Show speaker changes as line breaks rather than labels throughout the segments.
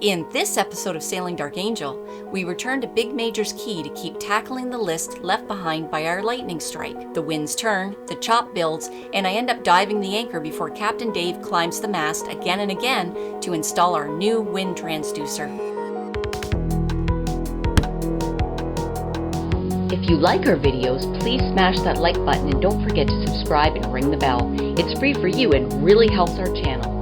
In this episode of Sailing Dark Angel, we return to Big Majors Cay to keep tackling the list left behind by our lightning strike. The winds turn, the chop builds, and I end up diving the anchor before Captain Dave climbs the mast again and again to install our new wind transducer. If you like our videos, please smash that like button and don't forget to subscribe and ring the bell. It's free for you and really helps our channel.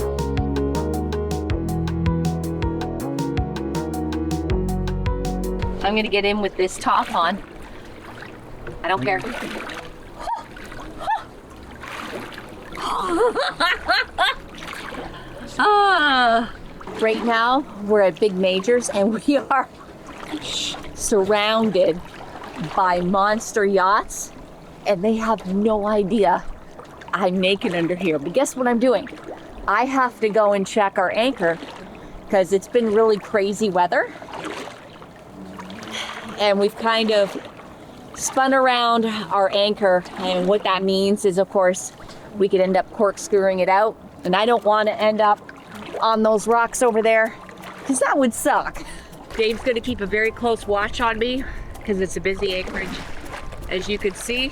I'm gonna get in with this top on. I don't care. Right now, we're at Big Majors and we are surrounded by monster yachts and they have no idea I'm naked under here. But guess what I'm doing? I have to go and check our anchor because it's been really crazy weather. And we've kind of spun around our anchor, and what that means is, of course, we could end up corkscrewing it out, and I don't want to end up on those rocks over there because that would suck. Dave's going to keep a very close watch on me because it's a busy anchorage, as you can see.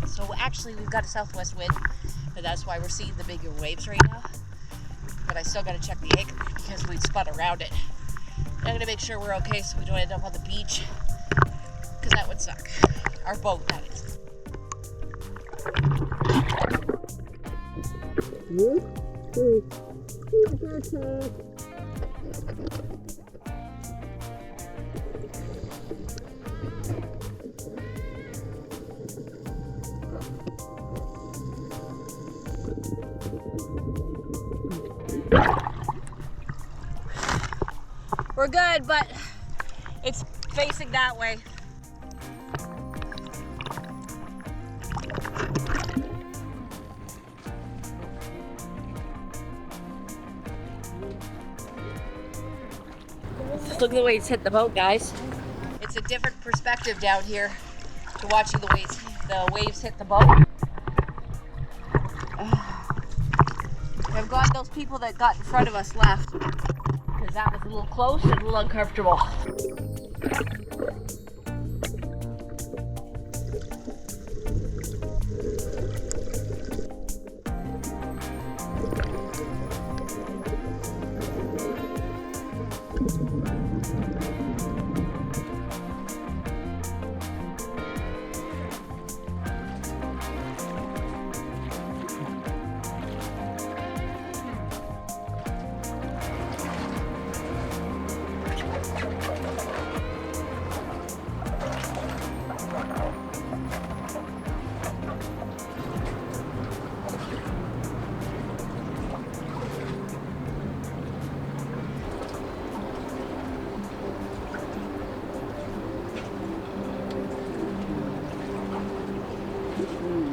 So actually we've got a southwest wind, but that's why we're seeing the bigger waves right now. But I still got to check the anchor because we spun around it. I'm going to make sure we're okay so we don't end up on the beach, because that would suck. Our boat, that is. We're good, but it's facing that way. Look at the way it's hit the boat, guys. It's a different perspective down here to watching the waves hit the boat. I'm glad those people that got in front of us left, because that was a little close and a little uncomfortable.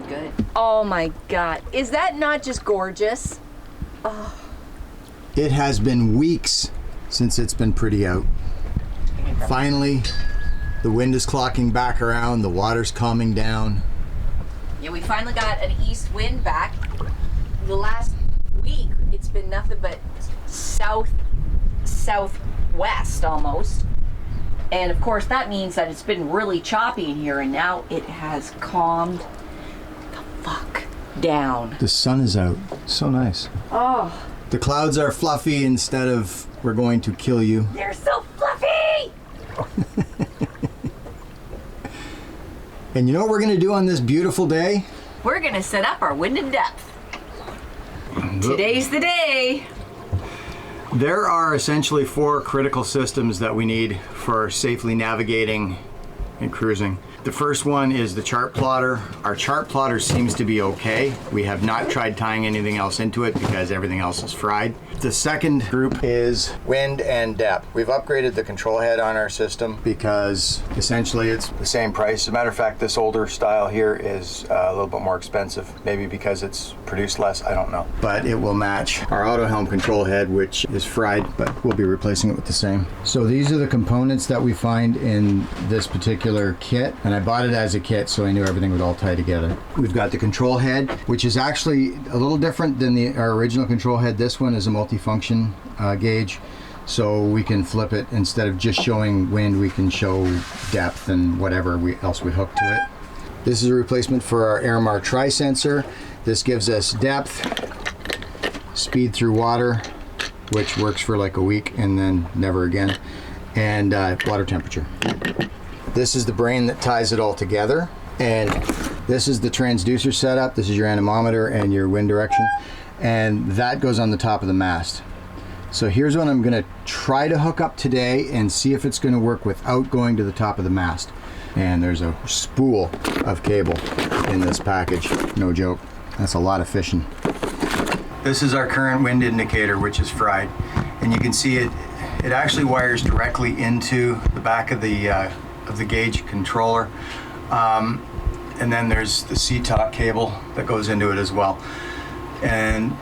Good. Oh my God, is that not just gorgeous? Oh.
It has been weeks since it's been pretty out. Finally, the wind is clocking back around, the water's calming down.
Yeah, we finally got an east wind back. The last week, it's been nothing but southwest almost. And of course, that means that it's been really choppy in here, and now it has calmed the fuck down.
The sun is out. So nice.
Oh.
The clouds are fluffy instead of "we're going to kill you."
They're so fluffy!
And you know what we're going to do on this beautiful day?
We're going to set up our wind and depth. Today's the day.
There are essentially 4 critical systems that we need for safely navigating and cruising. The first one is the chart plotter. Our chart plotter seems to be okay. We have not tried tying anything else into it because everything else is fried. The second group is wind and depth. We've upgraded the control head on our system because essentially it's the same price. As a matter of fact, this older style here is a little bit more expensive, maybe because it's produced less, I don't know. But it will match our auto helm control head, which is fried, but we'll be replacing it with the same. So these are the components that we find in this particular kit, and I bought it as a kit so I knew everything would all tie together. We've got the control head, which is actually a little different than our original control head. This one is a multi-function gauge, so we can flip it. Instead of just showing wind, we can show depth and whatever else we hook to it. This is a replacement for our Airmar tri-sensor. This gives us depth, speed through water, which works for like a week and then never again, and water temperature. This is the brain that ties it all together, and this is the transducer setup. This is your anemometer and your wind direction, and that goes on the top of the mast. So here's what I'm going to try to hook up today and see if it's going to work without going to the top of the mast. And there's a spool of cable in this package, no joke. That's a lot of fishing. This is our current wind indicator, which is fried, and you can see it actually wires directly into the back of the gauge controller, and then there's the CTOC cable that goes into it as well. And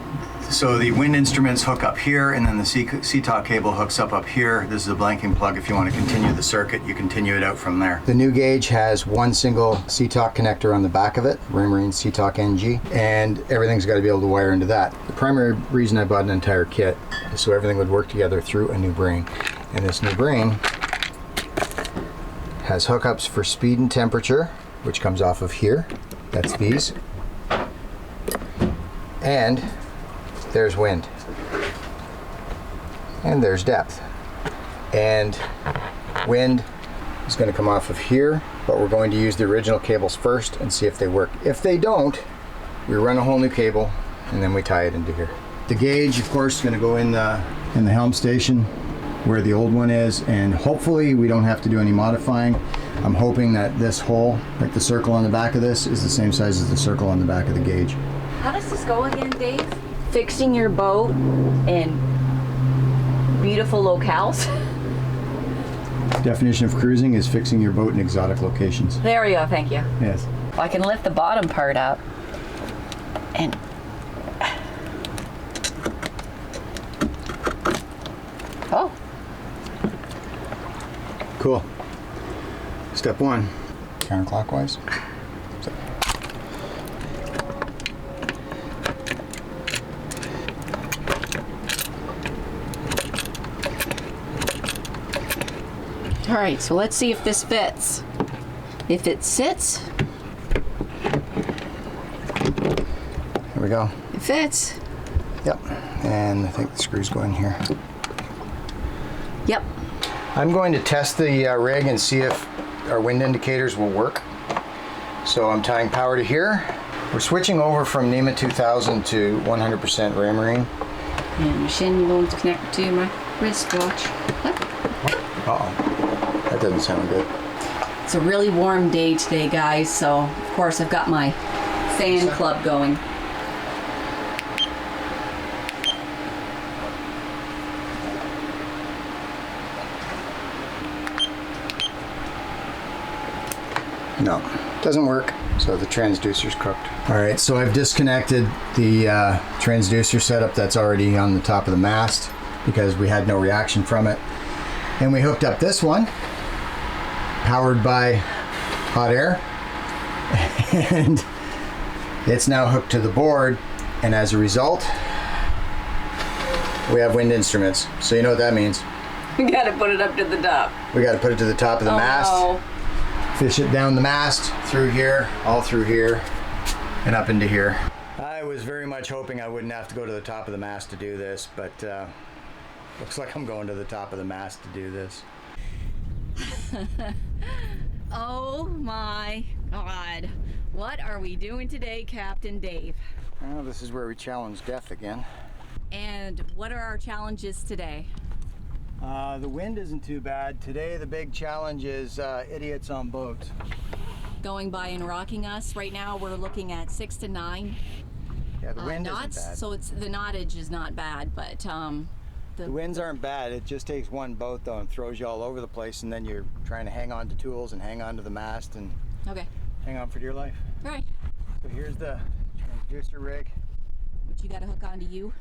so the wind instruments hook up here, and then the CTOC cable hooks up here. This is a blanking plug. If you want to continue the circuit, you continue it out from there. The new gauge has one single CTOC connector on the back of it, Raymarine CTOC NG, and everything's got to be able to wire into that. The primary reason I bought an entire kit is so everything would work together through a new brain. And this new brain has hookups for speed and temperature, which comes off of here. That's these. And there's wind. And there's depth. And wind is going to come off of here, but we're going to use the original cables first and see if they work. If they don't, we run a whole new cable and then we tie it into here. The gauge, of course, is going to go in the helm station where the old one is, and hopefully we don't have to do any modifying. I'm hoping that this hole, like the circle on the back of this, is the same size as the circle on the back of the gauge.
How does this go again, Dave? Fixing your boat in beautiful locales.
Definition of cruising is fixing your boat in exotic locations.
There we go, thank you.
Yes.
I can lift the bottom part up and oh.
Cool. Step one, counterclockwise.
All right, so let's see if this fits. If it sits,
here we go.
it fits.
Yep, and I think the screws go in here.
Yep.
I'm going to test the rig and see if our wind indicators will work. So I'm tying power to here. We're switching over from NEMA 2000 to 100% Raymarine.
And machine going to connect to my wristwatch.
Uh-oh. That doesn't sound good.
It's a really warm day today, guys, so of course I've got my fan club going.
No, doesn't work. So the transducer's cooked. All right, so I've disconnected the transducer setup that's already on the top of the mast because we had no reaction from it. And we hooked up this one, powered by hot air, and it's now hooked to the board, and as a result, we have wind instruments. So you know what that means.
We gotta put it up to the top.
We gotta put it to the top of the mast,
no.
Fish it down the mast, through here, all through here, and up into here. I was very much hoping I wouldn't have to go to the top of the mast to do this, but looks like I'm going to the top of the mast to do this.
Oh my God. What are we doing today, Captain Dave?
Well, this is where we challenge death again.
And what are our challenges today?
The wind isn't too bad. Today the big challenge is idiots on boats.
going by and rocking us. Right now we're looking at 6 to 9
Yeah, the wind
knots.
isn't bad.
So it's the knottage is not bad, but
the winds aren't bad. It just takes one boat though and throws you all over the place, and then you're trying to hang on to tools and hang on to the mast and hang on for dear life.
All right.
So here's the transducer rig.
Which you got to hook onto you.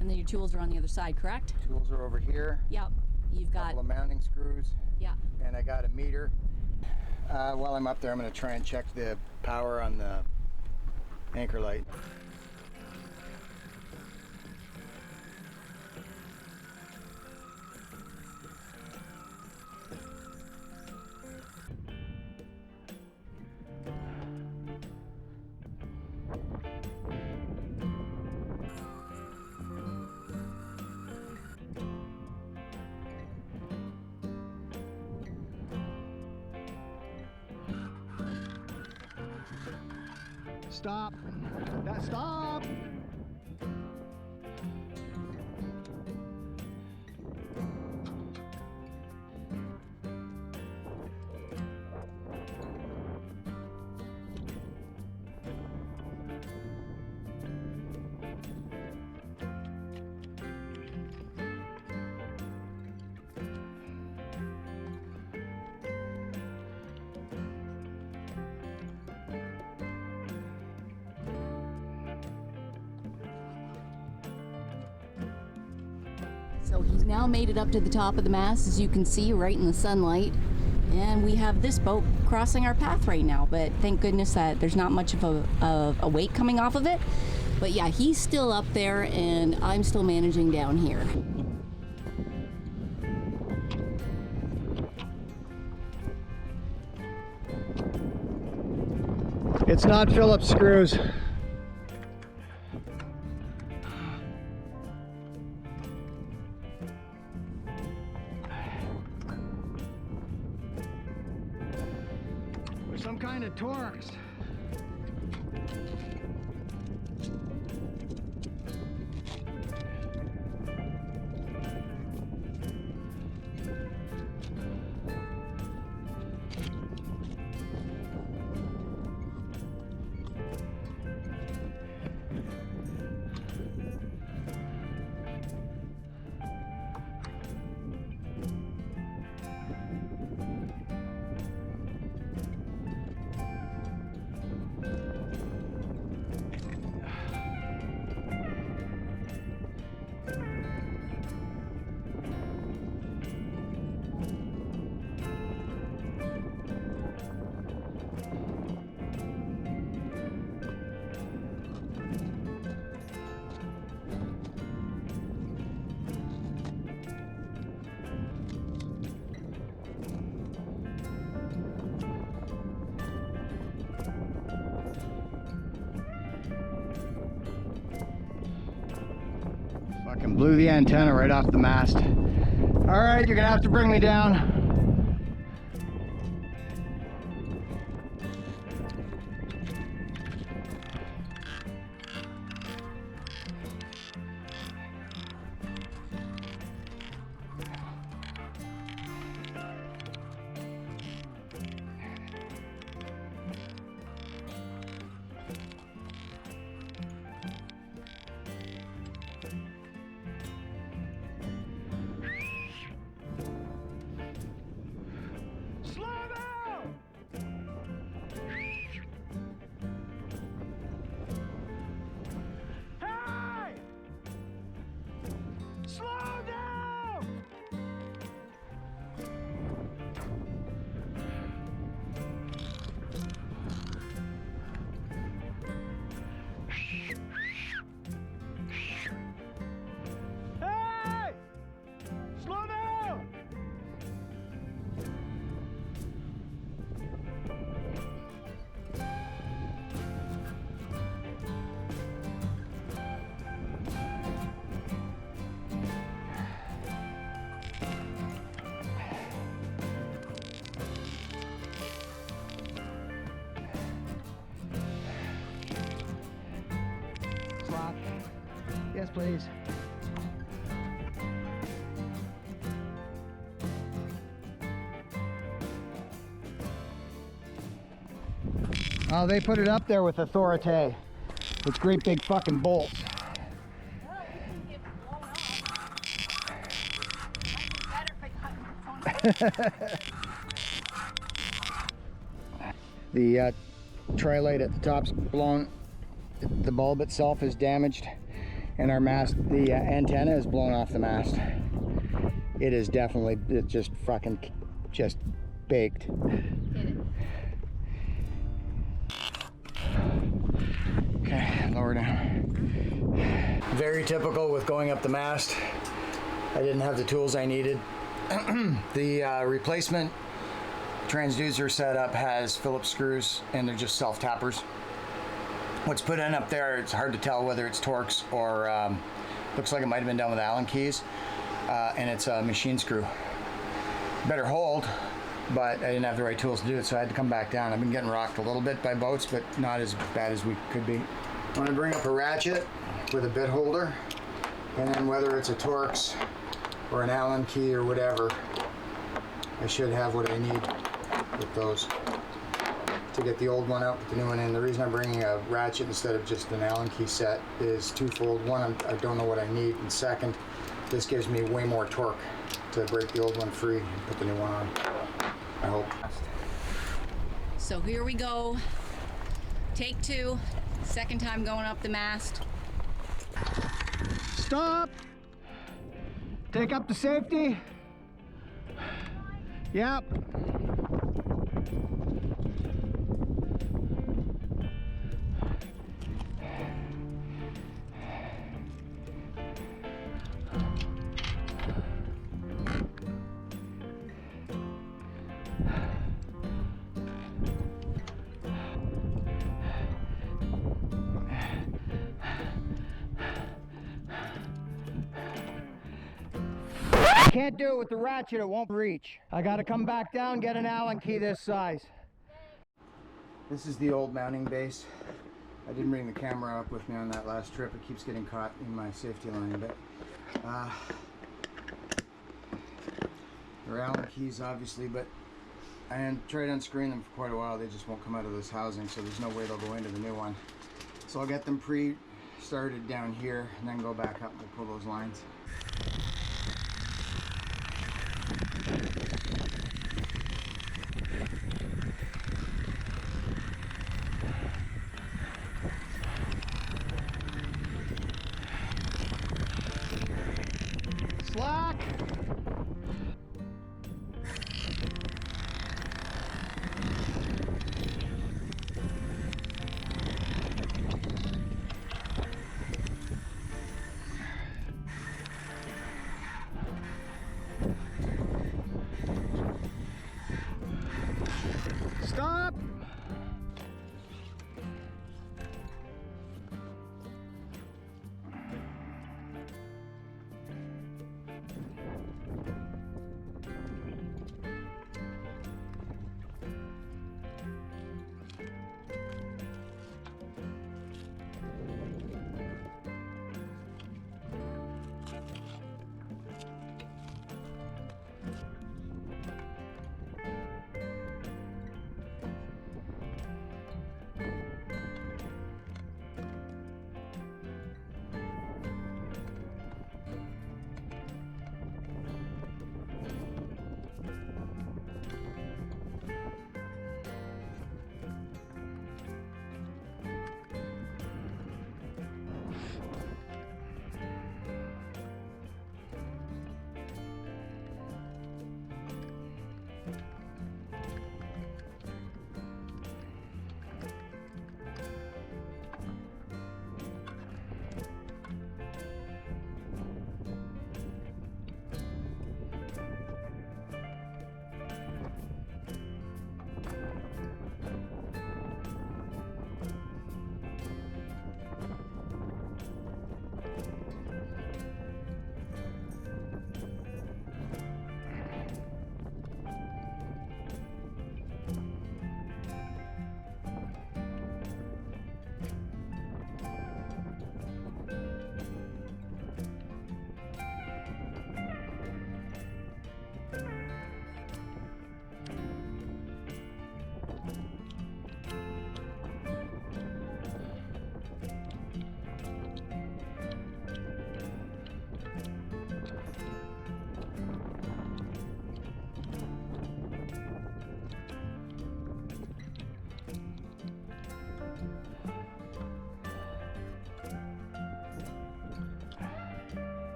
And then your tools are on the other side, correct?
Tools are over here.
Yep. You've got a
couple of mounting screws.
Yeah.
And I got a meter. While I'm up there, I'm going to try and check the power on the anchor light. Stop! Stop!
So he's now made it up to the top of the mast, as you can see, right in the sunlight. And we have this boat crossing our path right now, but thank goodness that there's not much of a weight coming off of it. But yeah, he's still up there and I'm still managing down here.
It's not Phillips screws. Some kind of Torx. Fucking blew the antenna right off the mast. All right, you're gonna have to bring me down. Yes, please. Oh, they put it up there with authority. With great big fucking bolts. The tri-light at the top's blown. The bulb itself is damaged, and our mast, the antenna is blown off the mast. It is definitely, it's just fucking, just baked.
Hit it.
Okay, lower down. Very typical with going up the mast. I didn't have the tools I needed. The replacement transducer setup has Phillips screws, and they're just self-tappers. What's put in up there, it's hard to tell whether it's Torx or looks like it might have been done with Allen keys, and it's a machine screw. Better hold, but I didn't have the right tools to do it, so I had to come back down. I've been getting rocked a little bit by boats, but not as bad as we could be. I'm going to bring up a ratchet with a bit holder, and then whether it's a Torx or an Allen key or whatever, I should have what I need with those to get the old one out, put the new one in. The reason I'm bringing a ratchet instead of just an Allen key set is twofold. One, I don't know what I need, and second, this gives me way more torque to break the old one free and put the new one on, I hope.
So here we go. Take 2. Second time going up the mast.
Stop! Take up the safety. Yep. Can't do it with the ratchet, it won't reach. I gotta come back down, get an Allen key this size. This is the old mounting base. I didn't bring the camera up with me on that last trip. It keeps getting caught in my safety line, but they're Allen keys obviously, but I tried unscrewing them for quite a while. They just won't come out of this housing, so there's no way they'll go into the new one. So I'll get them pre-started down here and then go back up and we'll pull those lines. Slack!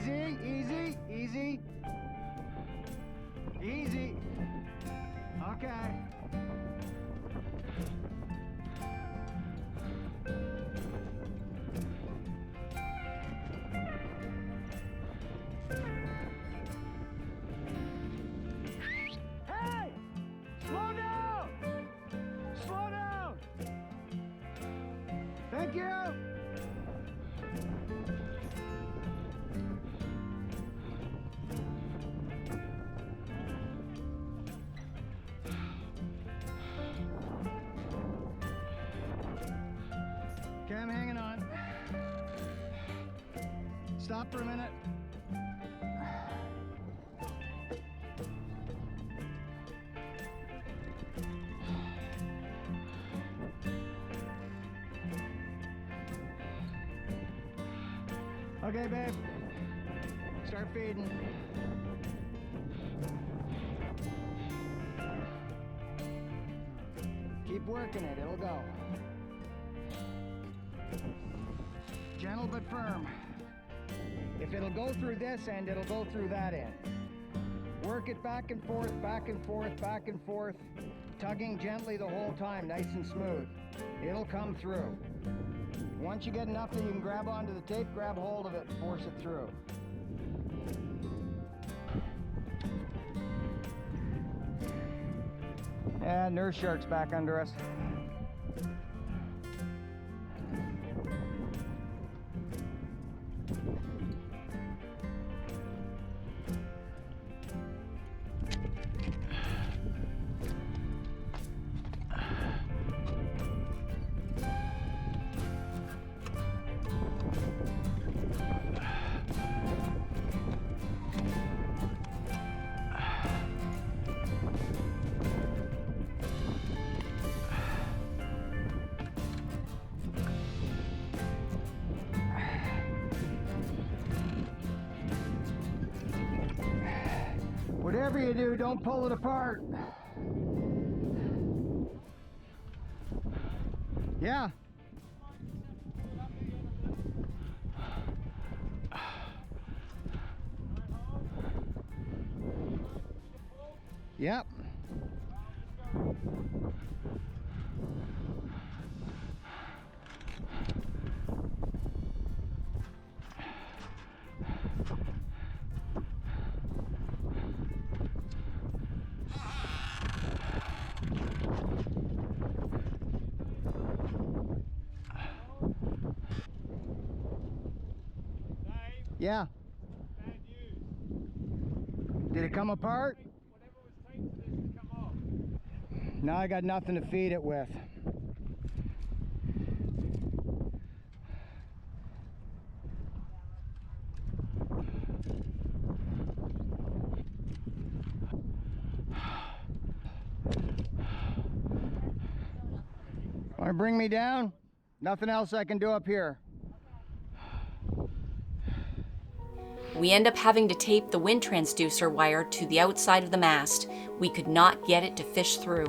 Easy, easy, easy. Easy. Okay. Hey! Slow down! Slow down! Thank you! Okay, I'm hanging on. Stop for a minute. Okay, babe. Start feeding. Keep working it, it'll go. Gentle but firm. If it'll go through this end, it'll go through that end. Work it back and forth, back and forth, back and forth, tugging gently the whole time, nice and smooth. It'll come through. Once you get enough that you can grab onto the tape, grab hold of it and force it through. And nurse shark's back under us. Whatever you do, don't pull it apart. Yeah. Yep. Yeah. Did it come apart?
Whatever was taped to this to come off.
Now I got nothing to feed it with. Want to bring me down? Nothing else I can do up here.
We end up having to tape the wind transducer wire to the outside of the mast. We could not get it to fish through.